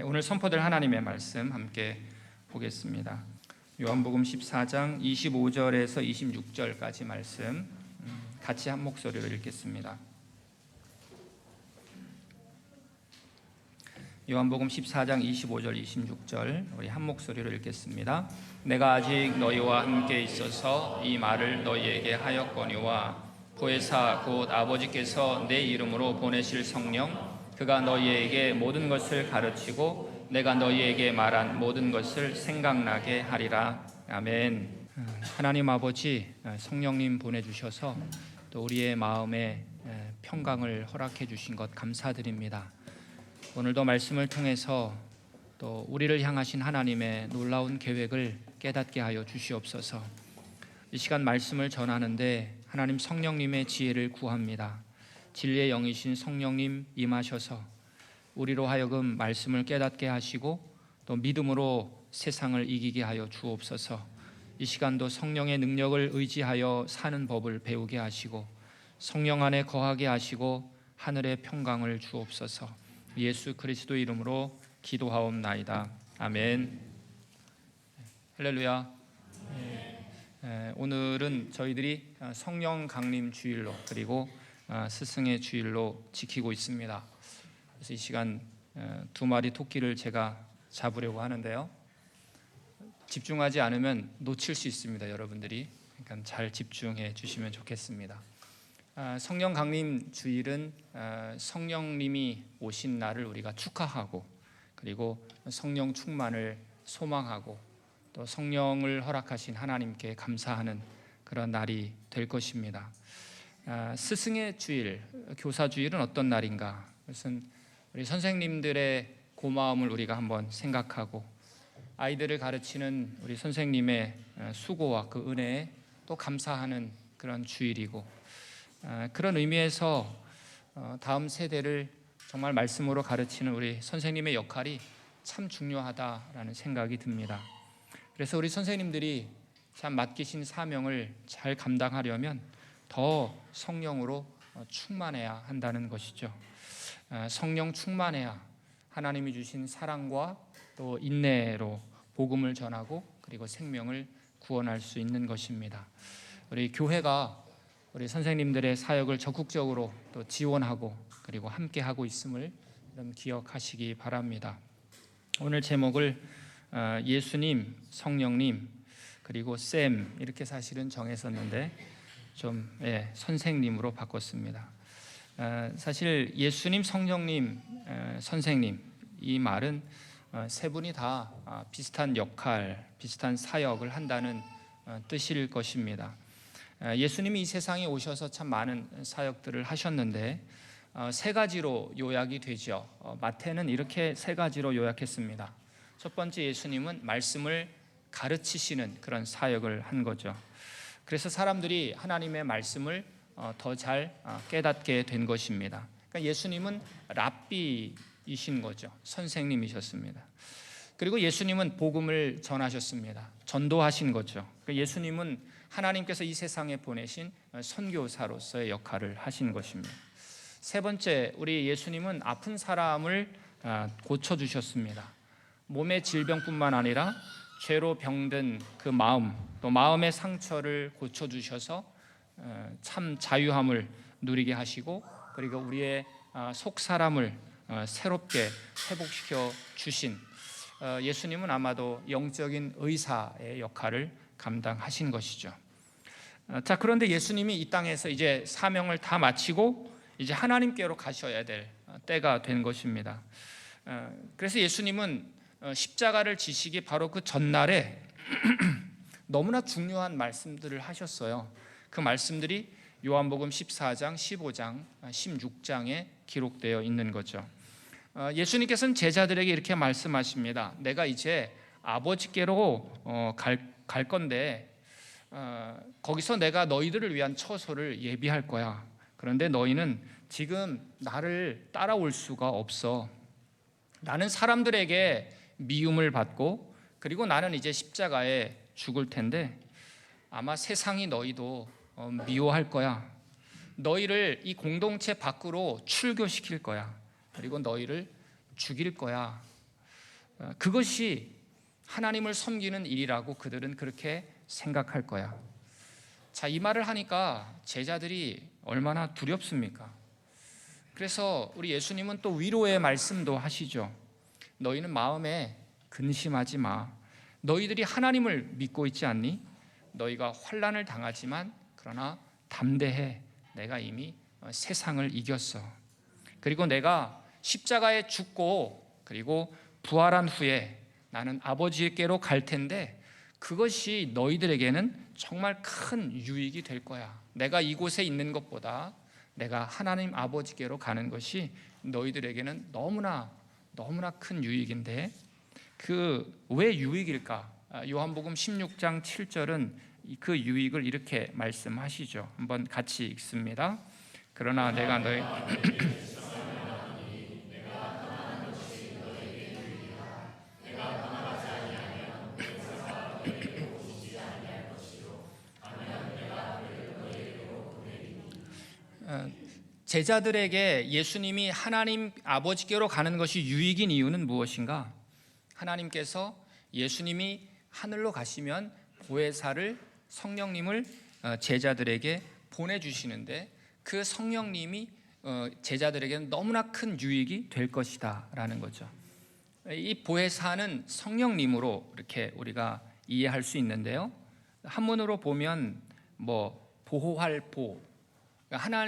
오늘 선포될 하나님의 말씀 함께 보겠습니다. 요한복음 14장 25절에서 26절까지 말씀 같이 한 목소리로 읽겠습니다. 요한복음 14장 25절 26절 우리 한 목소리로 읽겠습니다. 내가 아직 너희와 함께 있어서 이 말을 너희에게 하였거니와 보혜사 곧 아버지께서 내 이름으로 보내실 성령 그가 너희에게 모든 것을 가르치고 내가 너희에게 말한 모든 것을 생각나게 하리라. 아멘. 하나님 아버지, 성령님 보내주셔서 또 우리의 마음에 평강을 허락해 주신 것 감사드립니다. 오늘도 말씀을 통해서 또 우리를 향하신 하나님의 놀라운 계획을 깨닫게 하여 주시옵소서. 이 시간 말씀을 전하는데 하나님 성령님의 지혜를 구합니다. 진리의 영이신 성령님 임하셔서 우리로 하여금 말씀을 깨닫게 하시고 또 믿음으로 세상을 이기게 하여 주옵소서. 이 시간도 성령의 능력을 의지하여 사는 법을 배우게 하시고 성령 안에 거하게 하시고 하늘의 평강을 주옵소서. 예수 그리스도 이름으로 기도하옵나이다. 아멘. 할렐루야. 오늘은 저희들이 성령 강림 주일로 그리고 스승의 주일로 지키고 있습니다. 그래서 이 시간 두 마리 토끼를 제가 잡으려고 하는데요. 집중하지 않으면 놓칠 수 있습니다, 여러분들이. 그러니까 잘 집중해 주시면 좋겠습니다. 성령 강림 주일은 성령님이 오신 날을 우리가 축하하고 그리고 성령 충만을 소망하고 또 성령을 허락하신 하나님께 감사하는 그런 날이 될 것입니다. 스승의 주일, 교사 주일은 어떤 날인가? 그것은 우리 선생님들의 고마움을 우리가 한번 생각하고 아이들을 가르치는 우리 선생님의 수고와 그 은혜에 또 감사하는 그런 주일이고 그런 의미에서 다음 세대를 정말 말씀으로 가르치는 우리 선생님의 역할이 참 중요하다라는 생각이 듭니다. 그래서 우리 선생님들이 참 맡기신 사명을 잘 감당하려면 더 성령으로 충만해야 한다는 것이죠. 성령 충만해야 하나님이 주신 사랑과 또 인내로 복음을 전하고 그리고 생명을 구원할 수 있는 것입니다. 우리 교회가 우리 선생님들의 사역을 적극적으로 또 지원하고 그리고 함께하고 있음을 좀 기억하시기 바랍니다. 오늘 제목을 예수님, 성령님 그리고 쌤 이렇게 사실은 정했었는데 좀 선생님으로 바꿨습니다. 사실 예수님, 성령님, 선생님 이 말은 세 분이 다 비슷한 역할, 비슷한 사역을 한다는 뜻일 것입니다. 예수님이 이 세상에 오셔서 참 많은 사역들을 하셨는데 세 가지로 요약이 되죠. 마태는 이렇게 세 가지로 요약했습니다. 첫 번째, 예수님은 말씀을 가르치시는 그런 사역을 한 거죠. 그래서 사람들이 하나님의 말씀을 더 잘 깨닫게 된 것입니다. 그러니까 예수님은 랍비이신 거죠. 선생님이셨습니다. 그리고 예수님은 복음을 전하셨습니다. 전도하신 거죠. 그러니까 예수님은 하나님께서 이 세상에 보내신 선교사로서의 역할을 하신 것입니다. 세 번째, 우리 예수님은 아픈 사람을 고쳐주셨습니다. 몸의 질병뿐만 아니라 죄로 병든 그 마음, 또 마음의 상처를 고쳐주셔서 참 자유함을 누리게 하시고 그리고 우리의 속 사람을 새롭게 회복시켜 주신 예수님은 아마도 영적인 의사의 역할을 감당하신 것이죠. 자, 그런데 예수님이 이 땅에서 이제 사명을 다 마치고 이제 하나님께로 가셔야 될 때가 된 것입니다. 그래서 예수님은 십자가를 지시기 바로 그 전날에 너무나 중요한 말씀들을 하셨어요. 그 말씀들이 요한복음 14장, 15장, 16장에 기록되어 있는 거죠. 예수님께서는 제자들에게 이렇게 말씀하십니다. 내가 이제 아버지께로 갈 건데 거기서 내가 너희들을 위한 처소를 예비할 거야. 그런데 너희는 지금 나를 따라올 수가 없어. 나는 사람들에게 미움을 받고 그리고 나는 이제 십자가에 죽을 텐데 아마 세상이 너희도 미워할 거야. 너희를 이 공동체 밖으로 출교시킬 거야. 그리고 너희를 죽일 거야. 그것이 하나님을 섬기는 일이라고 그들은 그렇게 생각할 거야. 자, 이 말을 하니까 제자들이 얼마나 두렵습니까? 그래서 우리 예수님은 또 위로의 말씀도 하시죠. 너희는 마음에 근심하지 마. 너희들이 하나님을 믿고 있지 않니? 너희가 환난을 당하지만 그러나 담대해. 내가 이미 세상을 이겼어. 그리고 내가 십자가에 죽고 그리고 부활한 후에 나는 아버지께로 갈 텐데 그것이 너희들에게는 정말 큰 유익이 될 거야. 내가 이곳에 있는 것보다 내가 하나님 아버지께로 가는 것이 너희들에게는 너무나 큰 유익인데 그 왜 유익일까? 요한복음 16장 7절은 그 유익을 이렇게 말씀하시죠. 한번 같이 읽습니다. 그러나 내가 너희 제자들에게 예수님이 하나님 아버지께로 가는 것이 유익인 이유는 무엇인가? 하나님께서 예수님이 하늘로 가시면 보혜사를 성령님을 제자들에게 보내주시는데 그 성령님이 제자들에게는 너무나 큰 유익이 될 것이다 라는 거죠. 이 보혜사는 성령님으로 이렇게 우리가 이해할 수 있는데요, 한문으로 보면 보호할 보,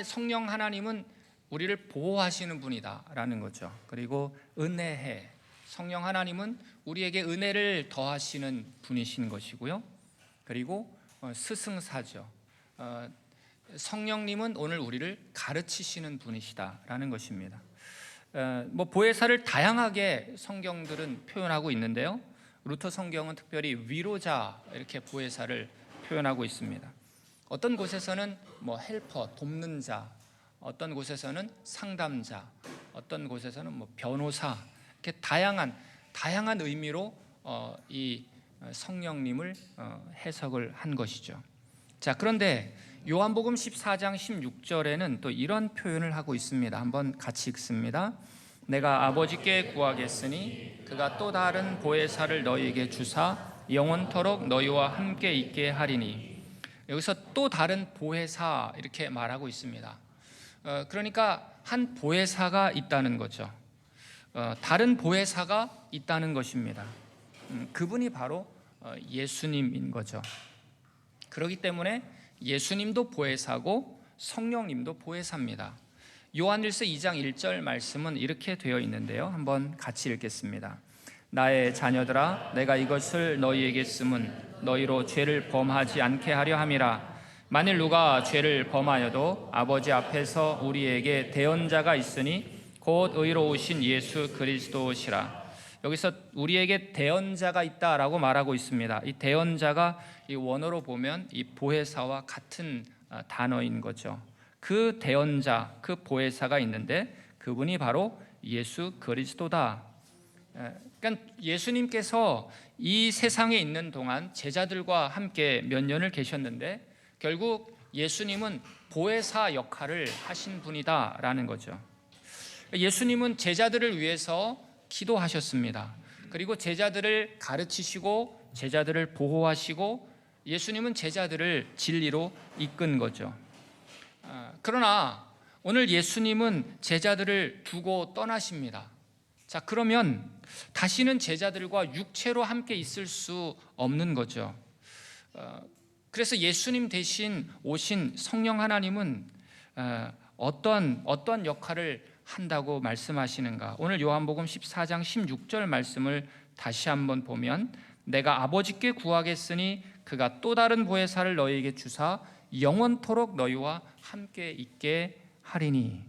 성령 하나님은 우리를 보호하시는 분이다라는 거죠. 그리고 은혜해, 성령 하나님은 우리에게 은혜를 더하시는 분이신 것이고요. 그리고 스승사죠. 성령님은 오늘 우리를 가르치시는 분이시다라는 것입니다. 보혜사를 다양하게 성경들은 표현하고 있는데요, 루터 성경은 특별히 위로자 이렇게 보혜사를 표현하고 있습니다. 어떤 곳에서는 헬퍼, 돕는 자, 어떤 곳에서는 상담자, 어떤 곳에서는 변호사, 이렇게 다양한 의미로 이 성령님을 해석을 한 것이죠. 자, 그런데 요한복음 14장 16절에는 또 이런 표현을 하고 있습니다. 한번 같이 읽습니다. 내가 아버지께 구하겠으니 그가 또 다른 보혜사를 너희에게 주사 영원토록 너희와 함께 있게 하리니. 여기서 또 다른 보혜사 이렇게 말하고 있습니다. 그러니까 한 보혜사가 있다는 거죠. 다른 보혜사가 있다는 것입니다. 그분이 바로 예수님인 거죠. 그렇기 때문에 예수님도 보혜사고 성령님도 보혜사입니다. 요한일서 2장 1절 말씀은 이렇게 되어 있는데요, 한번 같이 읽겠습니다. 나의 자녀들아, 내가 이것을 너희에게 쓰면 너희로 죄를 범하지 않게 하려 함이라. 만일 누가 죄를 범하여도 아버지 앞에서 우리에게 대언자가 있으니 곧 의로우신 예수 그리스도시라. 여기서 우리에게 대언자가 있다라고 말하고 있습니다. 이 대언자가 이 원어로 보면 이 보혜사와 같은 단어인 거죠. 그 대언자, 그 보혜사가 있는데 그분이 바로 예수 그리스도다. 그러니까 예수님께서 이 세상에 있는 동안 제자들과 함께 몇 년을 계셨는데 결국 예수님은 보혜사 역할을 하신 분이다라는 거죠. 예수님은 제자들을 위해서 기도하셨습니다. 그리고 제자들을 가르치시고 제자들을 보호하시고 예수님은 제자들을 진리로 이끈 거죠. 그러나 오늘 예수님은 제자들을 두고 떠나십니다. 자, 그러면 다시는 제자들과 육체로 함께 있을 수 없는 거죠. 그래서 예수님 대신 오신 성령 하나님은 어떤 역할을 한다고 말씀하시는가? 오늘 요한복음 14장 16절 말씀을 다시 한번 보면 내가 아버지께 구하겠으니 그가 또 다른 보혜사를 너희에게 주사 영원토록 너희와 함께 있게 하리니.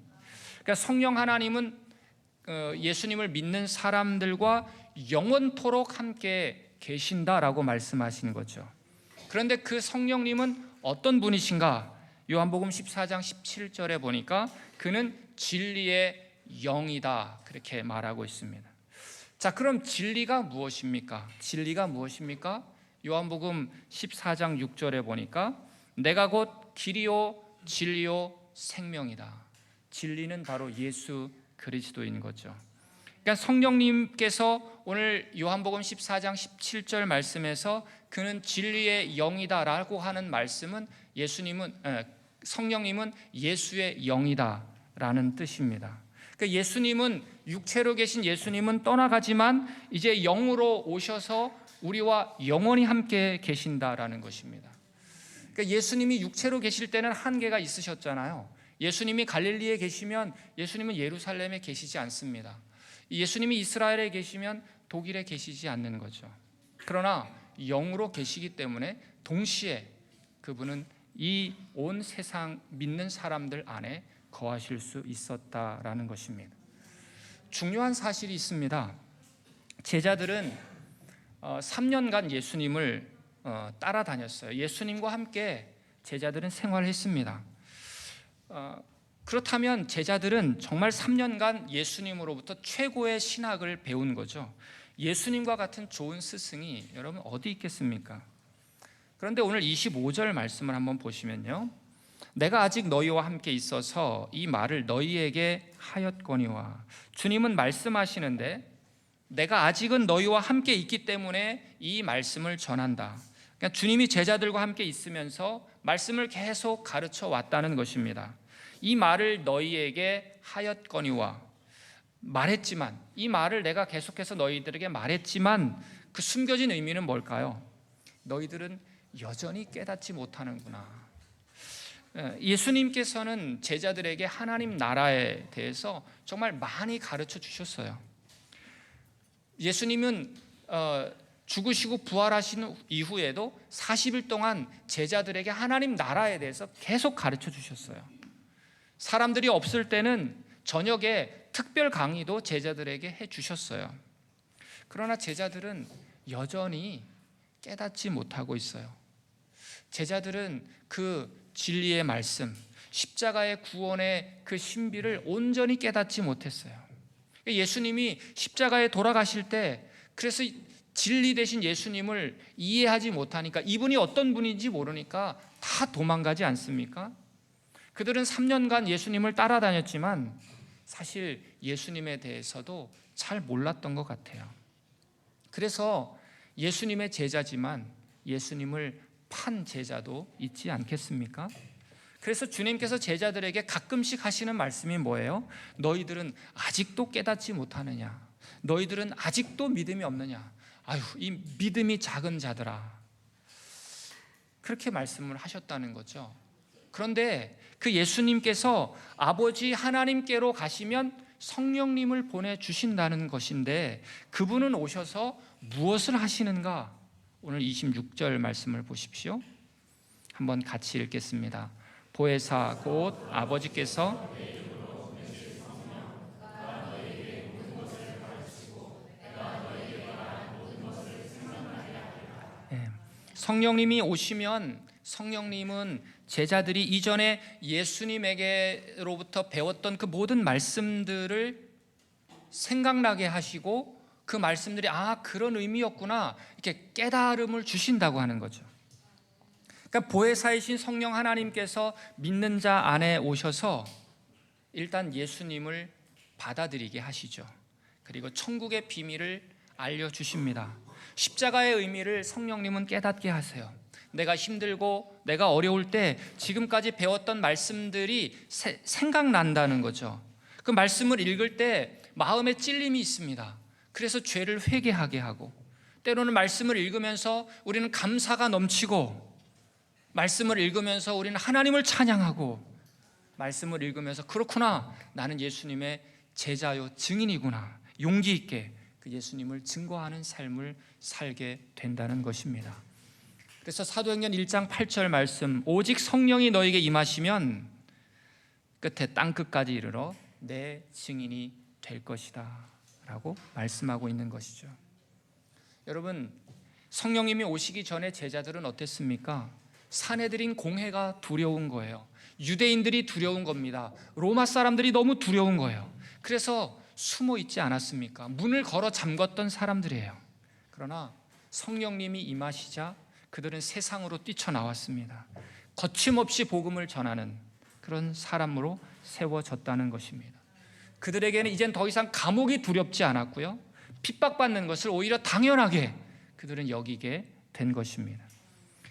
그러니까 성령 하나님은 예수님을 믿는 사람들과 영원토록 함께 계신다라고 말씀하시는 거죠. 그런데 그 성령님은 어떤 분이신가? 요한복음 14장 17절에 보니까 그는 진리의 영이다 그렇게 말하고 있습니다. 자, 그럼 진리가 무엇입니까? 진리가 무엇입니까? 요한복음 14장 6절에 보니까 내가 곧 길이요 진리요 생명이다. 진리는 바로 예수 그리스도인 거죠. 그러니까 성령님께서 오늘 요한복음 14장 17절 말씀에서 그는 진리의 영이다라고 하는 말씀은 성령님은 예수의 영이다라는 뜻입니다. 그러니까 예수님은 육체로 계신 예수님은 떠나가지만 이제 영으로 오셔서 우리와 영원히 함께 계신다라는 것입니다. 그러니까 예수님이 육체로 계실 때는 한계가 있으셨잖아요. 예수님이 갈릴리에 계시면 예수님은 예루살렘에 계시지 않습니다. 예수님이 이스라엘에 계시면 독일에 계시지 않는 거죠. 그러나 영으로 계시기 때문에 동시에 그분은 이 온 세상 믿는 사람들 안에 거하실 수 있었다라는 것입니다. 중요한 사실이 있습니다. 제자들은 3년간 예수님을 따라다녔어요. 예수님과 함께 제자들은 생활했습니다. 그렇다면 제자들은 정말 3년간 예수님으로부터 최고의 신학을 배운 거죠. 예수님과 같은 좋은 스승이 여러분 어디 있겠습니까? 그런데 오늘 25절 말씀을 한번 보시면요, 내가 아직 너희와 함께 있어서 이 말을 너희에게 하였거니와, 주님은 말씀하시는데 내가 아직은 너희와 함께 있기 때문에 이 말씀을 전한다. 그러니까 주님이 제자들과 함께 있으면서 말씀을 계속 가르쳐 왔다는 것입니다. 이 말을 너희에게 하였거니와, 말했지만, 이 말을 내가 계속해서 너희들에게 말했지만 그 숨겨진 의미는 뭘까요? 너희들은 여전히 깨닫지 못하는구나. 예수님께서는 제자들에게 하나님 나라에 대해서 정말 많이 가르쳐 주셨어요. 예수님은 죽으시고 부활하신 이후에도 40일 동안 제자들에게 하나님 나라에 대해서 계속 가르쳐 주셨어요. 사람들이 없을 때는 저녁에 특별 강의도 제자들에게 해 주셨어요. 그러나 제자들은 여전히 깨닫지 못하고 있어요. 제자들은 그 진리의 말씀, 십자가의 구원의 그 신비를 온전히 깨닫지 못했어요. 예수님이 십자가에 돌아가실 때, 그래서 진리 되신 예수님을 이해하지 못하니까, 이분이 어떤 분인지 모르니까 다 도망가지 않습니까? 그들은 3년간 예수님을 따라다녔지만 사실 예수님에 대해서도 잘 몰랐던 것 같아요. 그래서 예수님의 제자지만 예수님을 판 제자도 있지 않겠습니까? 그래서 주님께서 제자들에게 가끔씩 하시는 말씀이 뭐예요? 너희들은 아직도 깨닫지 못하느냐? 너희들은 아직도 믿음이 없느냐? 아유, 이 믿음이 작은 자들아. 그렇게 말씀을 하셨다는 거죠. 그런데 그 예수님께서 아버지 하나님께로 가시면 성령님을 보내주신다는 것인데, 그분은 오셔서 무엇을 하시는가? 오늘 26절 말씀을 보십시오. 한번 같이 읽겠습니다. 보혜사 곧 아버지께서 성령님이 오시면, 성령님은 제자들이 이전에 예수님에게로부터 배웠던 그 모든 말씀들을 생각나게 하시고, 그 말씀들이 그런 의미였구나, 이렇게 깨달음을 주신다고 하는 거죠. 그러니까 보혜사이신 성령 하나님께서 믿는 자 안에 오셔서 일단 예수님을 받아들이게 하시죠. 그리고 천국의 비밀을 알려주십니다. 십자가의 의미를 성령님은 깨닫게 하세요. 내가 힘들고 내가 어려울 때 지금까지 배웠던 말씀들이 생각난다는 거죠. 그 말씀을 읽을 때 마음에 찔림이 있습니다. 그래서 죄를 회개하게 하고, 때로는 말씀을 읽으면서 우리는 감사가 넘치고, 말씀을 읽으면서 우리는 하나님을 찬양하고, 말씀을 읽으면서 그렇구나, 나는 예수님의 제자요 증인이구나, 용기 있게 그 예수님을 증거하는 삶을 살게 된다는 것입니다. 그래서 사도행전 1장 8절 말씀, 오직 성령이 너에게 임하시면 끝에 땅끝까지 이르러 내 증인이 될 것이다 라고 말씀하고 있는 것이죠. 여러분, 성령님이 오시기 전에 제자들은 어땠습니까? 사내들인 공회가 두려운 거예요. 유대인들이 두려운 겁니다. 로마 사람들이 너무 두려운 거예요. 그래서 숨어 있지 않았습니까? 문을 걸어 잠궜던 사람들이에요. 그러나 성령님이 임하시자 그들은 세상으로 뛰쳐나왔습니다. 거침없이 복음을 전하는 그런 사람으로 세워졌다는 것입니다. 그들에게는 이젠 더 이상 감옥이 두렵지 않았고요, 핍박받는 것을 오히려 당연하게 그들은 여기게 된 것입니다.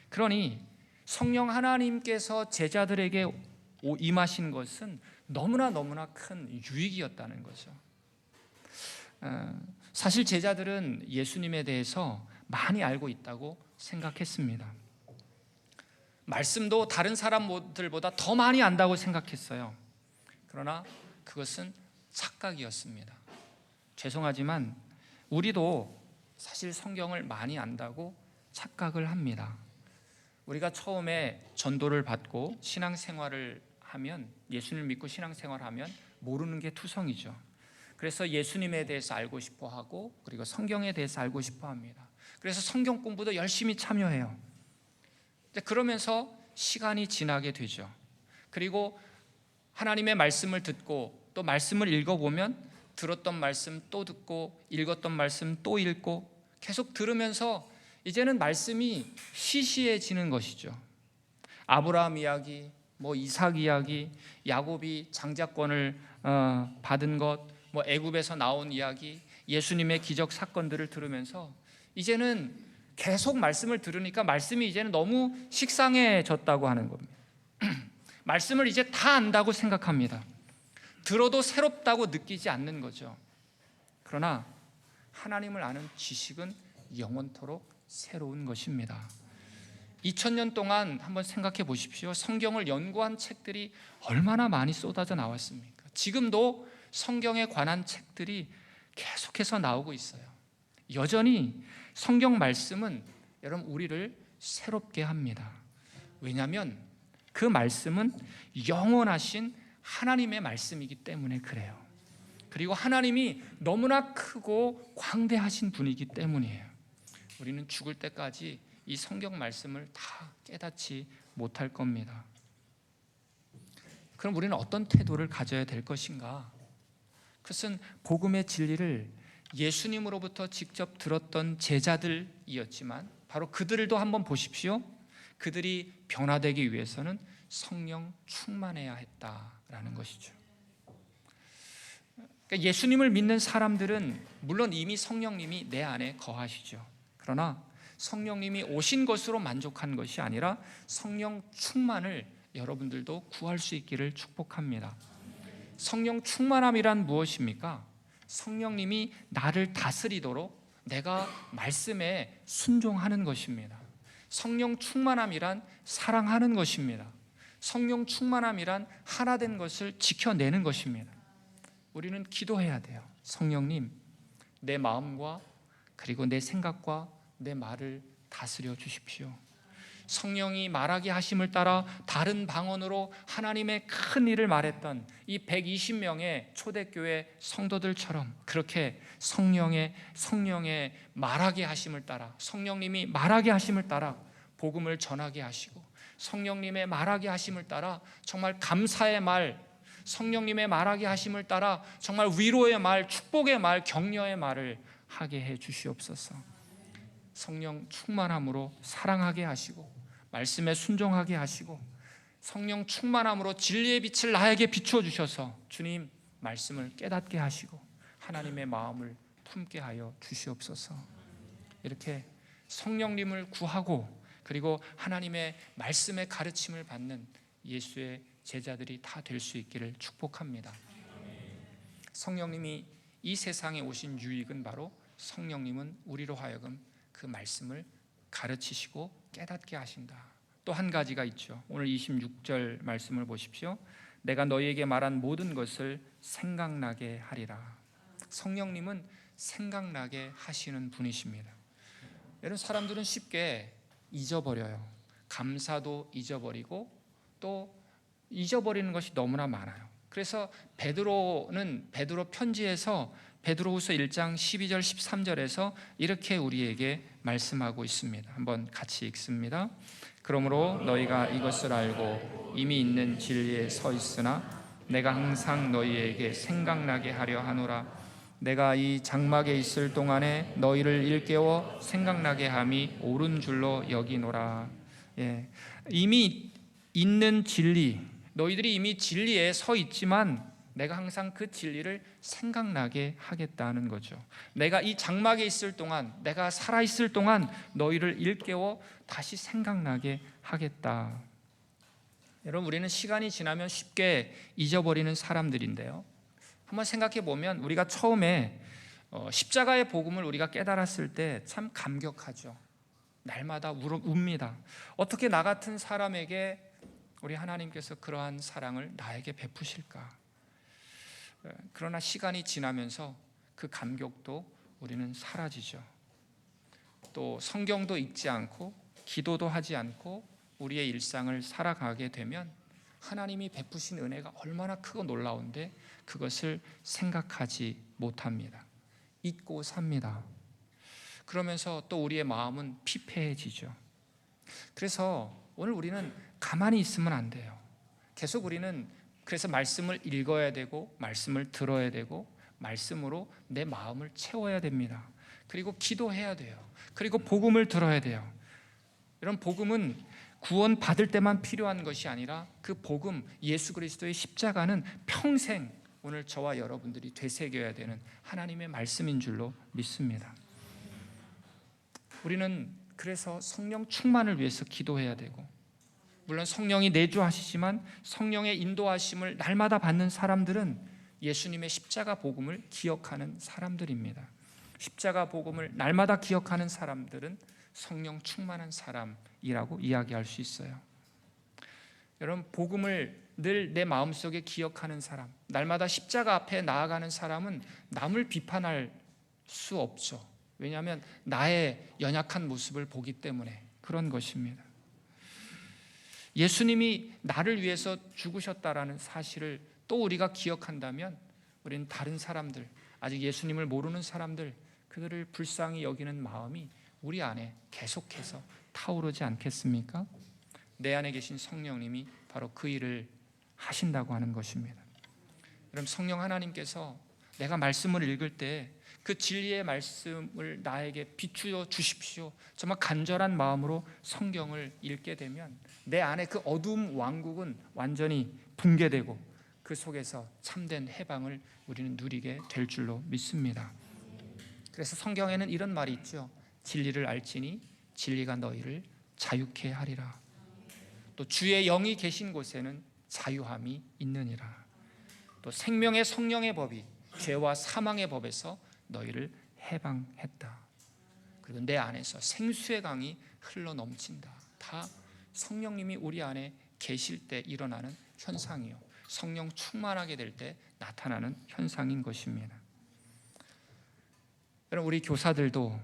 그러니 성령 하나님께서 제자들에게 임하신 것은 너무나 큰 유익이었다는 거죠. 사실 제자들은 예수님에 대해서 많이 알고 있다고 생각했습니다. 말씀도 다른 사람들보다 더 많이 안다고 생각했어요. 그러나 그것은 착각이었습니다. 죄송하지만 우리도 사실 성경을 많이 안다고 착각을 합니다. 우리가 처음에 전도를 받고 신앙생활을 하면, 예수님을 믿고 신앙생활하면 모르는 게 투성이죠. 그래서 예수님에 대해서 알고 싶어 하고, 그리고 성경에 대해서 알고 싶어 합니다. 그래서 성경 공부도 열심히 참여해요. 그러면서 시간이 지나게 되죠. 그리고 하나님의 말씀을 듣고 또 말씀을 읽어보면 들었던 말씀 또 듣고 읽었던 말씀 또 읽고 계속 들으면서 이제는 말씀이 시시해지는 것이죠. 아브라함 이야기, 이삭 이야기, 야곱이 장자권을 받은 것, 애굽에서 나온 이야기, 예수님의 기적 사건들을 들으면서 이제는 계속 말씀을 들으니까 말씀이 이제는 너무 식상해졌다고 하는 겁니다. 말씀을 이제 다 안다고 생각합니다. 들어도 새롭다고 느끼지 않는 거죠. 그러나 하나님을 아는 지식은 영원토록 새로운 것입니다. 2000년 동안 한번 생각해 보십시오. 성경을 연구한 책들이 얼마나 많이 쏟아져 나왔습니까? 지금도 성경에 관한 책들이 계속해서 나오고 있어요. 여전히 성경 말씀은 여러분 우리를 새롭게 합니다. 왜냐하면 그 말씀은 영원하신 하나님의 말씀이기 때문에 그래요. 그리고 하나님이 너무나 크고 광대하신 분이기 때문이에요. 우리는 죽을 때까지 이 성경 말씀을 다 깨닫지 못할 겁니다. 그럼 우리는 어떤 태도를 가져야 될 것인가? 그것은 복음의 진리를 예수님으로부터 직접 들었던 제자들이었지만 바로 그들도 한번 보십시오. 그들이 변화되기 위해서는 성령 충만해야 했다라는 것이죠. 그러니까 예수님을 믿는 사람들은 물론 이미 성령님이 내 안에 거하시죠. 그러나 성령님이 오신 것으로 만족한 것이 아니라 성령 충만을 여러분들도 구할 수 있기를 축복합니다. 성령 충만함이란 무엇입니까? 성령님이 나를 다스리도록 내가 말씀에 순종하는 것입니다. 성령 충만함이란 사랑하는 것입니다. 성령 충만함이란 하나된 것을 지켜내는 것입니다. 우리는 기도해야 돼요. 성령님, 내 마음과 그리고 내 생각과 내 말을 다스려 주십시오. 성령이 말하게 하심을 따라 다른 방언으로 하나님의 큰 일을 말했던 이 120명의 초대교회 성도들처럼 그렇게 성령의 말하게 하심을 따라, 성령님이 말하게 하심을 따라 복음을 전하게 하시고, 성령님의 말하게 하심을 따라 정말 감사의 말, 성령님의 말하게 하심을 따라 정말 위로의 말, 축복의 말, 격려의 말을 하게 해 주시옵소서. 성령 충만함으로 사랑하게 하시고 말씀에 순종하게 하시고 성령 충만함으로 진리의 빛을 나에게 비추어 주셔서 주님 말씀을 깨닫게 하시고 하나님의 마음을 품게 하여 주시옵소서. 이렇게 성령님을 구하고 그리고 하나님의 말씀의 가르침을 받는 예수의 제자들이 다 될 수 있기를 축복합니다. 성령님이 이 세상에 오신 유익은 바로 성령님은 우리로 하여금 그 말씀을 가르치시고 깨닫게 하신다. 또 한 가지가 있죠. 오늘 26절 말씀을 보십시오. 내가 너희에게 말한 모든 것을 생각나게 하리라. 성령님은 생각나게 하시는 분이십니다. 여러분, 사람들은 쉽게 잊어버려요. 감사도 잊어버리고 또 잊어버리는 것이 너무나 많아요. 그래서 베드로 편지에서 베드로후서 1장 12절 13절에서 이렇게 우리에게 말씀하고 있습니다. 한번 같이 읽습니다. 그러므로 너희가 이것을 알고 이미 있는 진리에 서 있으나 내가 항상 너희에게 생각나게 하려 하노라. 내가 이 장막에 있을 동안에 너희를 일깨워 생각나게 함이 옳은 줄로 여기노라. 이미 있는 진리, 너희들이 이미 진리에 서 있지만 내가 항상 그 진리를 생각나게 하겠다는 거죠. 내가 이 장막에 있을 동안, 내가 살아있을 동안 너희를 일깨워 다시 생각나게 하겠다. 여러분, 우리는 시간이 지나면 쉽게 잊어버리는 사람들인데요, 한번 생각해 보면 우리가 처음에 십자가의 복음을 우리가 깨달았을 때 참 감격하죠. 날마다 웁니다. 어떻게 나 같은 사람에게 우리 하나님께서 그러한 사랑을 나에게 베푸실까? 그러나 시간이 지나면서 그 감격도 우리는 사라지죠. 또 성경도 읽지 않고 기도도 하지 않고 우리의 일상을 살아가게 되면 하나님이 베푸신 은혜가 얼마나 크고 놀라운데 그것을 생각하지 못합니다. 잊고 삽니다. 그러면서 또 우리의 마음은 피폐해지죠. 그래서 오늘 우리는 가만히 있으면 안 돼요. 계속 우리는 그래서 말씀을 읽어야 되고 말씀을 들어야 되고 말씀으로 내 마음을 채워야 됩니다. 그리고 기도해야 돼요. 그리고 복음을 들어야 돼요. 이런 복음은 구원 받을 때만 필요한 것이 아니라 그 복음, 예수 그리스도의 십자가는 평생 오늘 저와 여러분들이 되새겨야 되는 하나님의 말씀인 줄로 믿습니다. 우리는 그래서 성령 충만을 위해서 기도해야 되고, 물론 성령이 내주하시지만 성령의 인도하심을 날마다 받는 사람들은 예수님의 십자가 복음을 기억하는 사람들입니다. 십자가 복음을 날마다 기억하는 사람들은 성령 충만한 사람이라고 이야기할 수 있어요. 여러분, 복음을 늘 내 마음속에 기억하는 사람, 날마다 십자가 앞에 나아가는 사람은 남을 비판할 수 없죠. 왜냐하면 나의 연약한 모습을 보기 때문에 그런 것입니다. 예수님이 나를 위해서 죽으셨다라는 사실을 또 우리가 기억한다면 우리는 다른 사람들, 아직 예수님을 모르는 사람들, 그들을 불쌍히 여기는 마음이 우리 안에 계속해서 타오르지 않겠습니까? 내 안에 계신 성령님이 바로 그 일을 하신다고 하는 것입니다. 여러분, 성령 하나님께서 내가 말씀을 읽을 때 그 진리의 말씀을 나에게 비추어 주십시오, 정말 간절한 마음으로 성경을 읽게 되면 내 안에 그 어두움 왕국은 완전히 붕괴되고 그 속에서 참된 해방을 우리는 누리게 될 줄로 믿습니다. 그래서 성경에는 이런 말이 있죠. 진리를 알지니 진리가 너희를 자유케 하리라. 또 주의 영이 계신 곳에는 자유함이 있느니라. 또 생명의 성령의 법이 죄와 사망의 법에서 너희를 해방했다. 그리고 내 안에서 생수의 강이 흘러 넘친다. 다 성령님이 우리 안에 계실 때 일어나는 현상이요, 성령 충만하게 될 때 나타나는 현상인 것입니다. 여러분, 우리 교사들도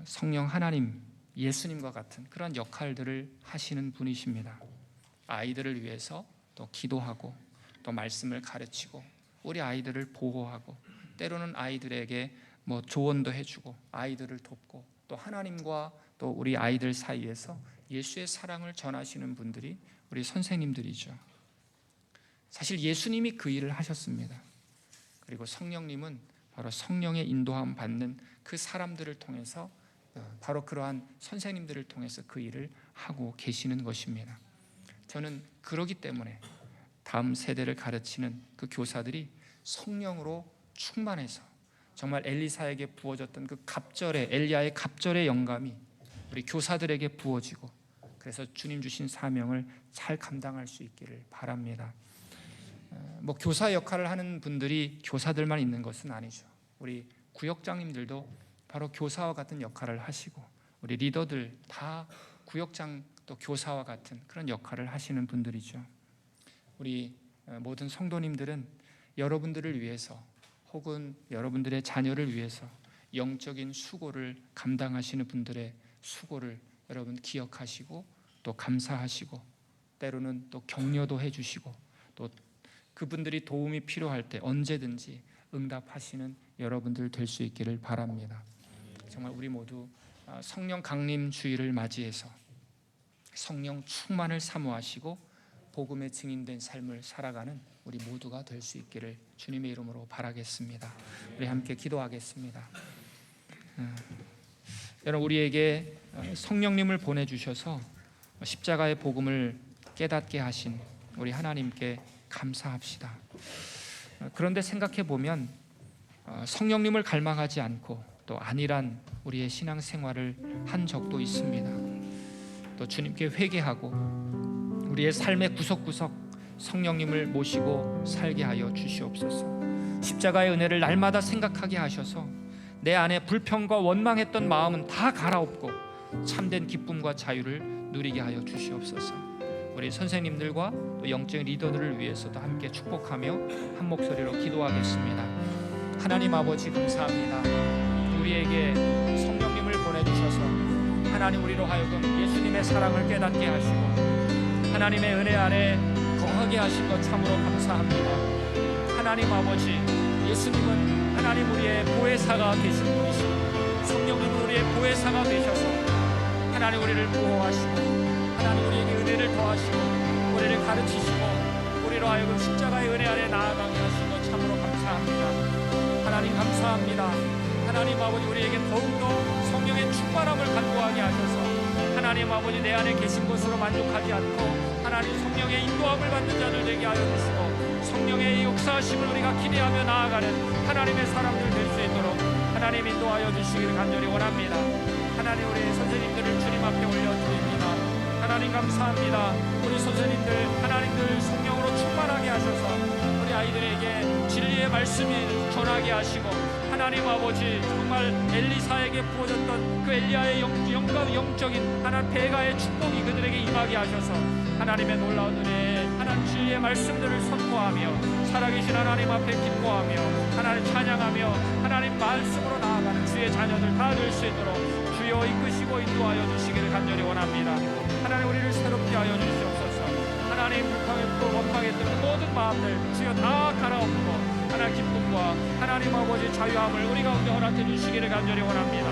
성령 하나님, 예수님과 같은 그런 역할들을 하시는 분이십니다. 아이들을 위해서 또 기도하고 또 말씀을 가르치고 우리 아이들을 보호하고 때로는 아이들에게 조언도 해주고 아이들을 돕고 또 하나님과 또 우리 아이들 사이에서 예수의 사랑을 전하시는 분들이 우리 선생님들이죠. 사실 예수님이 그 일을 하셨습니다. 그리고 성령님은 바로 성령의 인도함 받는 그 사람들을 통해서 바로 그러한 선생님들을 통해서 그 일을 하고 계시는 것입니다. 저는 그러기 때문에 다음 세대를 가르치는 그 교사들이 성령으로 충만해서 정말 엘리사에게 부어졌던 그 갑절의, 엘리야의 갑절의 영감이 우리 교사들에게 부어지고 그래서 주님 주신 사명을 잘 감당할 수 있기를 바랍니다. 교사 역할을 하는 분들이 교사들만 있는 것은 아니죠. 우리 구역장님들도 바로 교사와 같은 역할을 하시고 우리 리더들 다 구역장 또 교사와 같은 그런 역할을 하시는 분들이죠. 우리 모든 성도님들은 여러분들을 위해서 혹은 여러분들의 자녀를 위해서 영적인 수고를 감당하시는 분들의 수고를 여러분 기억하시고 또 감사하시고 때로는 또 격려도 해주시고 또 그분들이 도움이 필요할 때 언제든지 응답하시는 여러분들 될 수 있기를 바랍니다. 정말 우리 모두 성령 강림 주일을 맞이해서 성령 충만을 사모하시고 복음의 증인된 삶을 살아가는 우리 모두가 될 수 있기를 주님의 이름으로 바라겠습니다. 우리 함께 기도하겠습니다. 여러분, 우리에게 성령님을 보내주셔서 십자가의 복음을 깨닫게 하신 우리 하나님께 감사합시다. 그런데 생각해 보면 성령님을 갈망하지 않고 또 안일한 우리의 신앙생활을 한 적도 있습니다. 또 주님께 회개하고 우리의 삶의 구석구석 성령님을 모시고 살게 하여 주시옵소서. 십자가의 은혜를 날마다 생각하게 하셔서 내 안에 불평과 원망했던 마음은 다 갈아엎고 참된 기쁨과 자유를 누리게 하여 주시옵소서. 우리 선생님들과 또 영적인 리더들을 위해서도 함께 축복하며 한 목소리로 기도하겠습니다. 하나님 아버지 감사합니다. 우리에게 성령님을 보내주셔서 하나님 우리로 하여금 예수님의 사랑을 깨닫게 하시고 하나님의 은혜 아래 거하게 하신 것 참으로 감사합니다. 하나님 아버지, 예수님은 하나님 우리의 보혜사가 되신 분이시고 성령님은 우리의 보혜사가 되셔서 하나님 우리를 보호하시고 하나님 우리에게 은혜를 더하시고 우리를 가르치시고 우리로 하여금 십자가의 은혜 아래 나아가게 하신 것 참으로 감사합니다. 하나님 감사합니다. 하나님 아버지, 우리에게 더욱더 성령의 충만함을 간구하게 하셔서 하나님 아버지, 내 안에 계신 것으로 만족하지 않고 하나님 성령의 인도함을 받는 자들 되게 하여 주시고 성령의 역사하심을 우리가 기대하며 나아가는 하나님의 사람들 될 수 있도록 하나님 인도하여 주시기를 간절히 원합니다. 하나님 우리 선생님들을 주님 앞에 올려드립니다. 하나님 감사합니다. 우리 선생님들 하나님들 성령으로 충만하게 하셔서 우리 아이들에게 진리의 말씀을 전하게 하시고 하나님 아버지, 정말 엘리사에게 부어졌던 그 엘리야의 영적인 하나님 배가의 축복이 그들에게 임하게 하셔서 하나님의 놀라운 은혜에 하나님 진리의 말씀들을 선포하며 살아계신 하나님 앞에 기뻐하며 하나님 찬양하며 하나님 말씀으로 나아가는 주의 자녀들 다 될 수 있도록 주여 이끄시고 인도하여 주시기를 간절히 원합니다. 하나님 우리를 새롭게 하여 주시옵소서. 하나님 불평했고 원망했던 모든 마음들 주여 다 갈아엎고 하나님 기쁨과 하나님 아버지 자유함을 우리 가운데 허락해 주시기를 간절히 원합니다.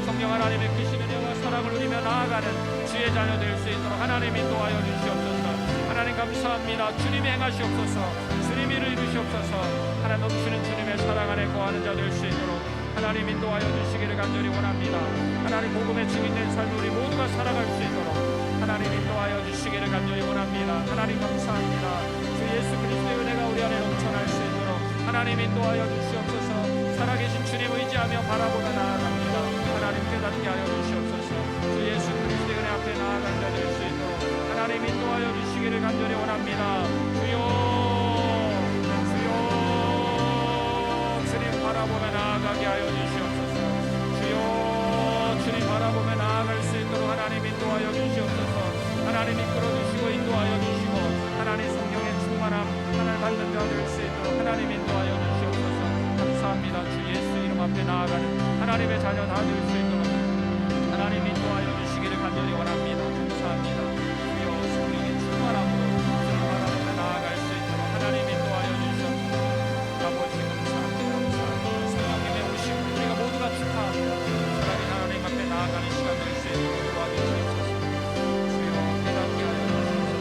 성령 하나님의 크신 은혜와 사랑을 누리며 나아가는 주의 자녀 될 수 있도록 하나님 인도하여 주시옵소서. 하나님 감사합니다. 주님이 행하시옵소서. 주님이 이루시옵소서. 하나님 넘치는 주님의 사랑 안에 거하는 자 될 수 있도록 하나님 인도하여 주시기를 간절히 원합니다. 하나님 복음의 증인된 삶을 우리 모두가 살아갈 수 있도록 하나님 인도하여 주시기를 간절히 원합니다. 하나님 감사합니다. 주 예수 그리스도의 은혜가 우리 안에 넘쳐날 수 있도록 하나님 인도하여 주시옵소서. 살아계신 주님 의지하며 바라보며 나아갑니다. 하나님 깨닫게 하여 주시옵소서. 주 예수 그리스도의 은혜 앞에 나아간 자 될 수 있도록 하나님 인도하여 주시기를 간절히 원합니다. 주여 주님 바라보며 나아가게 하여 주시옵소서. 주여 주님 바라보며 나아갈 수 있도록 하나님 인도하여 주시옵소서. 하나님 이끌어 주시고 인도하여 주시고 하나님 성령의 충만함 하나님 받는 자 될 수 있도록 하나님 인도하여 주시옵소서. 감사합니다. 주 예수 이름 앞에 나아가는 하나님의 자녀 다 될 수 있도록 하나님 인도하여 주시기를 간절히 원합니다. 감사합니다. 주여 성령의 충만함으로 주님 바라보며 나아갈 수 있도록 하나님 인도하여 주시옵소서. 아버지 감사합니다. 감사합니다. 성령님의 오심 우리가 모두가 축하합니다. 사랑의 하나님 앞에 나아가는 시간 될 수 있도록 도와주시옵소서. 주여 깨닫게 하여 주시옵소서.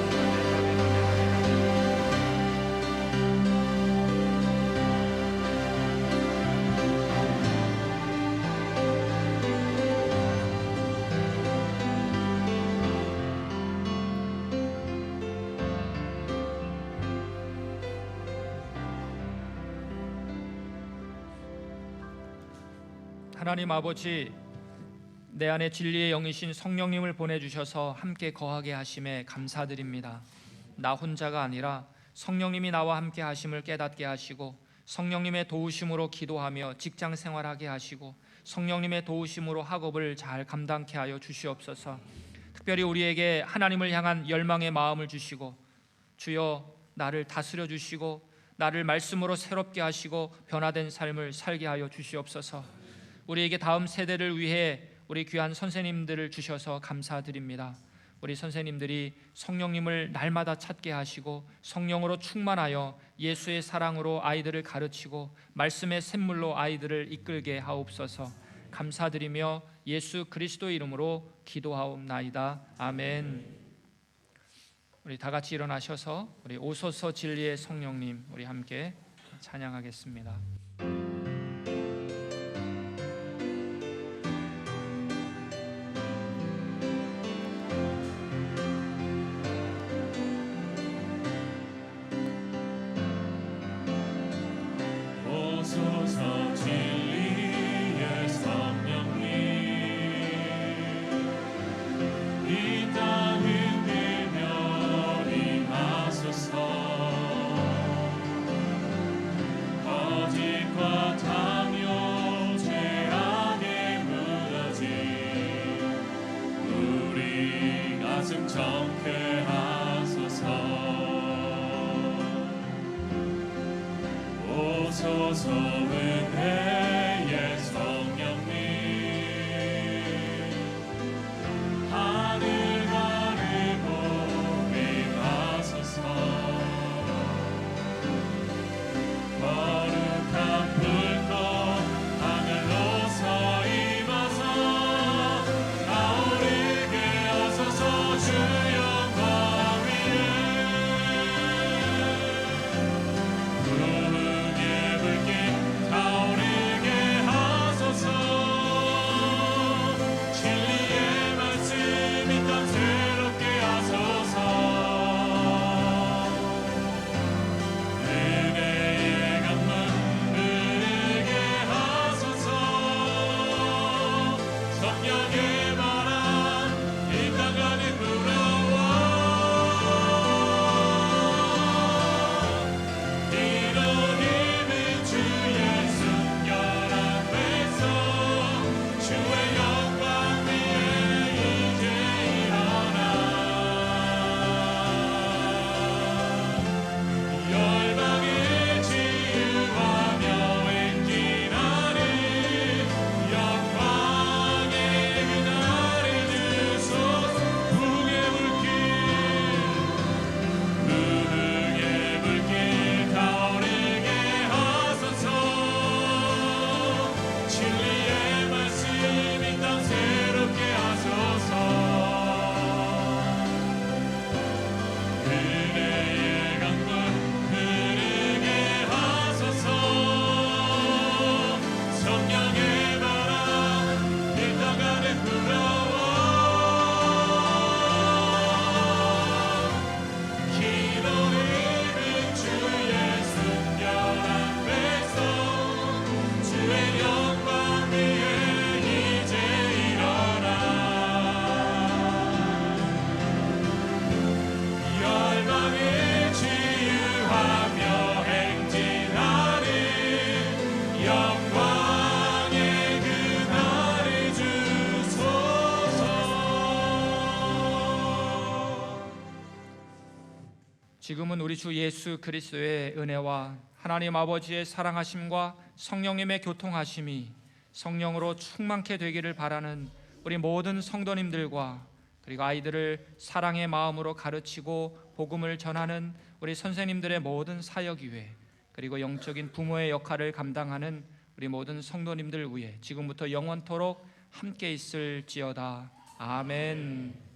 하나님 아버지, 내 안에 진리의 영이신 성령님을 보내주셔서 함께 거하게 하심에 감사드립니다. 나 혼자가 아니라 성령님이 나와 함께 하심을 깨닫게 하시고 성령님의 도우심으로 기도하며 직장 생활하게 하시고 성령님의 도우심으로 학업을 잘 감당케 하여 주시옵소서. 특별히 우리에게 하나님을 향한 열망의 마음을 주시고 주여 나를 다스려 주시고 나를 말씀으로 새롭게 하시고 변화된 삶을 살게 하여 주시옵소서. 우리에게 다음 세대를 위해 우리 귀한 선생님들을 주셔서 감사드립니다. 우리 선생님들이 성령님을 날마다 찾게 하시고 성령으로 충만하여 예수의 사랑으로 아이들을 가르치고 말씀의 샘물로 아이들을 이끌게 하옵소서. 감사드리며 예수 그리스도 이름으로 기도하옵나이다. 아멘. 우리 다 같이 일어나셔서 우리 오소서 진리의 성령님 우리 함께 찬양하겠습니다. 오소서 은혜의 성령님 하늘 가르고 임하소서 거룩한 불꽃 하늘로서 임하사 타오르게 하소서 주 영광 위에 부흥의 불길 타오르게 하소서 진리의 말씀 이 땅 새롭게 하소서 은혜의 강물 흐르게 하소서 성령의 바람 이 땅 가득 불어와 이런 힘은 주의 순결한 백성 주의 영광 위에 이제 일어나 열방을 치유하며 행진하는 영광의 그날을 주소서 부흥의 불길 타오르게 하소서 진리의 말씀 이 땅 새롭게 하소서 은혜의 강물 흐르게 하소서 성령의 바람 이 땅 가득 불어와 기도임은 주의 순결한 백성 주의 영광 위에 이제 일어나 열방을 치유하며 행진하는 영광의 그날을 주소서 지금은 우리 주 예수 그리스도의 은혜와 하나님 아버지의 사랑하심과 성령님의 교통하심이 성령으로 충만케 되기를 바라는 우리 모든 성도님들과 그리고 아이들을 사랑의 마음으로 가르치고 복음을 전하는 우리 선생님들의 모든 사역 위에 그리고 영적인 부모의 역할을 감당하는 우리 모든 성도님들 위해 지금부터 영원토록 함께 있을지어다. 아멘.